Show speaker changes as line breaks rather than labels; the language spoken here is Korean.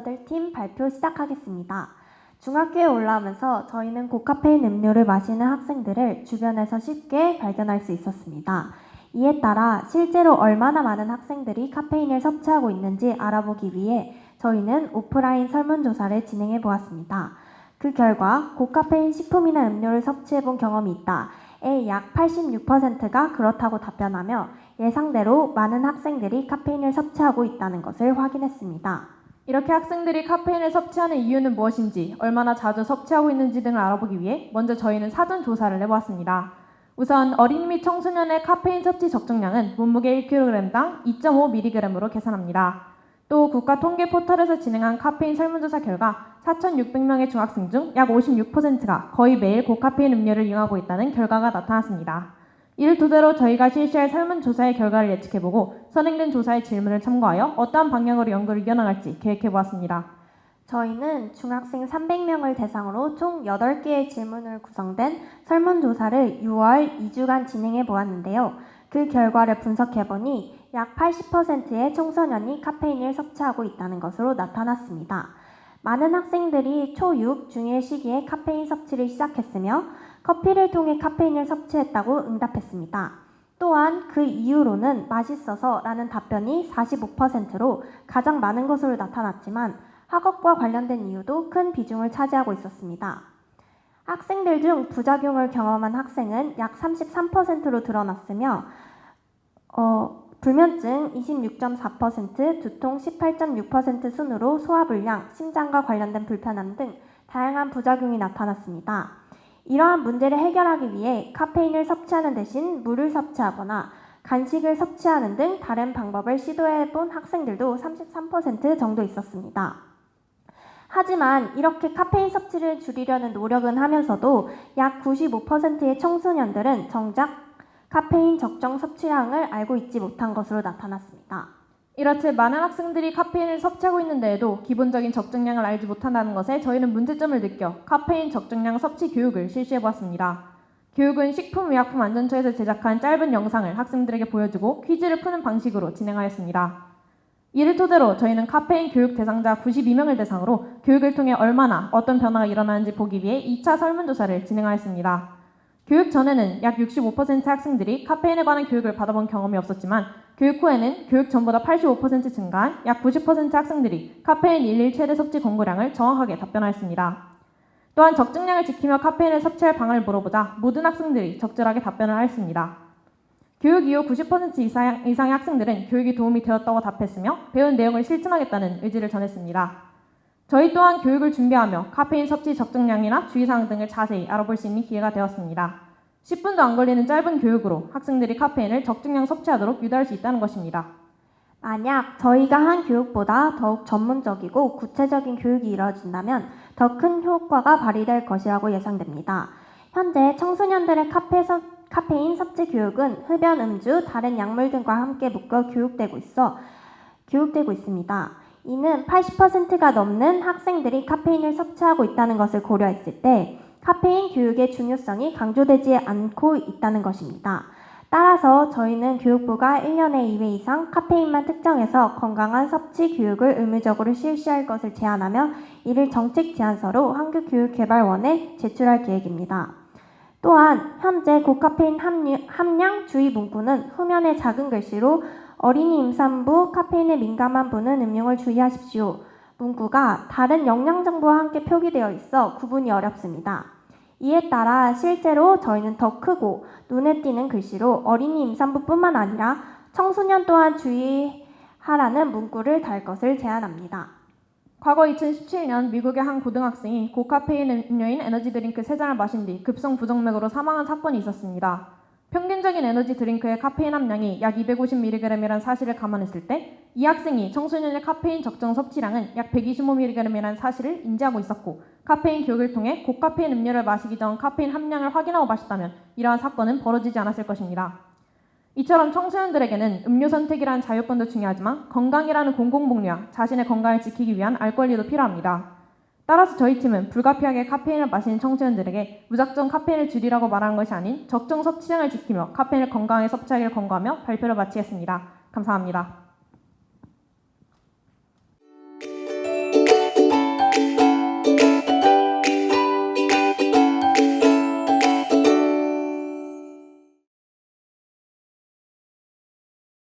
조사들 팀 발표 시작하겠습니다. 중학교에 올라오면서 저희는 고카페인 음료를 마시는 학생들을 주변에서 쉽게 발견할 수 있었습니다. 이에 따라 실제로 얼마나 많은 학생들이 카페인을 섭취하고 있는지 알아보기 위해 저희는 오프라인 설문조사를 진행해 보았습니다. 그 결과 고카페인 식품이나 음료를 섭취해 본 경험이 있다에 약 86%가 그렇다고 답변하며 예상대로 많은 학생들이 카페인을 섭취하고 있다는 것을 확인했습니다.
이렇게 학생들이 카페인을 섭취하는 이유는 무엇인지, 얼마나 자주 섭취하고 있는지 등을 알아보기 위해 먼저 저희는 사전 조사를 해보았습니다. 우선 어린이 및 청소년의 카페인 섭취 적정량은 몸무게 1kg당 2.5mg으로 계산합니다. 또 국가 통계 포털에서 진행한 카페인 설문조사 결과 4,600명의 중학생 중 약 56%가 거의 매일 고카페인 음료를 이용하고 있다는 결과가 나타났습니다. 이를 토대로 저희가 실시할 설문조사의 결과를 예측해보고 선행된 조사의 질문을 참고하여 어떠한 방향으로 연구를 이어나갈지 계획해보았습니다.
저희는 중학생 300명을 대상으로 총 8개의 질문으로 구성된 설문조사를 6월 2주간 진행해 보았는데요. 그 결과를 분석해보니 약 80%의 청소년이 카페인을 섭취하고 있다는 것으로 나타났습니다. 많은 학생들이 초6, 중1 시기에 카페인 섭취를 시작했으며 커피를 통해 카페인을 섭취했다고 응답했습니다. 또한 그 이유로는 맛있어서 라는 답변이 45%로 가장 많은 것으로 나타났지만 학업과 관련된 이유도 큰 비중을 차지하고 있었습니다. 학생들 중 부작용을 경험한 학생은 약 33%로 드러났으며 불면증 26.4%, 두통 18.6% 순으로 소화불량, 심장과 관련된 불편함 등 다양한 부작용이 나타났습니다. 이러한 문제를 해결하기 위해 카페인을 섭취하는 대신 물을 섭취하거나 간식을 섭취하는 등 다른 방법을 시도해본 학생들도 33% 정도 있었습니다. 하지만 이렇게 카페인 섭취를 줄이려는 노력은 하면서도 약 95%의 청소년들은 정작 카페인 적정 섭취량을 알고 있지 못한 것으로 나타났습니다.
이렇듯 많은 학생들이 카페인을 섭취하고 있는데도 기본적인 적정량을 알지 못한다는 것에 저희는 문제점을 느껴 카페인 적정량 섭취 교육을 실시해보았습니다. 교육은 식품의약품안전처에서 제작한 짧은 영상을 학생들에게 보여주고 퀴즈를 푸는 방식으로 진행하였습니다. 이를 토대로 저희는 카페인 교육 대상자 92명을 대상으로 교육을 통해 얼마나 어떤 변화가 일어나는지 보기 위해 2차 설문조사를 진행하였습니다. 교육 전에는 약 65% 학생들이 카페인에 관한 교육을 받아본 경험이 없었지만 교육 후에는 교육 전보다 85% 증가한 약 90% 학생들이 카페인 일일 최대 섭취 권고량을 정확하게 답변하였습니다. 또한 적정량을 지키며 카페인을 섭취할 방안을 물어보자 모든 학생들이 적절하게 답변을 하였습니다. 교육 이후 90% 이상의 학생들은 교육이 도움이 되었다고 답했으며 배운 내용을 실천하겠다는 의지를 전했습니다. 저희 또한 교육을 준비하며 카페인 섭취 적정량이나 주의사항 등을 자세히 알아볼 수 있는 기회가 되었습니다. 10분도 안 걸리는 짧은 교육으로 학생들이 카페인을 적정량 섭취하도록 유도할 수 있다는 것입니다.
만약 저희가 한 교육보다 더욱 전문적이고 구체적인 교육이 이루어진다면 더 큰 효과가 발휘될 것이라고 예상됩니다. 현재 청소년들의 카페인 섭취 교육은 흡연 음주, 다른 약물 등과 함께 묶어 교육되고 있습니다. 이는 80%가 넘는 학생들이 카페인을 섭취하고 있다는 것을 고려했을 때 카페인 교육의 중요성이 강조되지 않고 있다는 것입니다. 따라서 저희는 교육부가 1년에 2회 이상 카페인만 특정해서 건강한 섭취 교육을 의무적으로 실시할 것을 제안하며 이를 정책 제안서로 한국교육개발원에 제출할 계획입니다. 또한 현재 고카페인 함량 주의 문구는 후면에 작은 글씨로 어린이 임산부, 카페인에 민감한 분은 음용을 주의하십시오. 문구가 다른 영양 정보와 함께 표기되어 있어 구분이 어렵습니다. 이에 따라 실제로 저희는 더 크고 눈에 띄는 글씨로 어린이 임산부뿐만 아니라 청소년 또한 주의하라는 문구를 달 것을 제안합니다.
과거 2017년 미국의 한 고등학생이 고카페인 음료인 에너지 드링크 3잔을 마신 뒤 급성 부정맥으로 사망한 사건이 있었습니다. 평균적인 에너지 드링크의 카페인 함량이 약 250mg이라는 사실을 감안했을 때 이 학생이 청소년의 카페인 적정 섭취량은 약 125mg이라는 사실을 인지하고 있었고 카페인 교육을 통해 고카페인 음료를 마시기 전 카페인 함량을 확인하고 마셨다면 이러한 사건은 벌어지지 않았을 것입니다. 이처럼 청소년들에게는 음료 선택이란 자유권도 중요하지만 건강이라는 공공복리와 자신의 건강을 지키기 위한 알 권리도 필요합니다. 따라서 저희 팀은 불가피하게 카페인을 마시는 청소년들에게 무작정 카페인을 줄이라고 말하는 것이 아닌 적정 섭취량을 지키며 카페인을 건강하게 섭취하기를 권고하며 발표를 마치겠습니다. 감사합니다.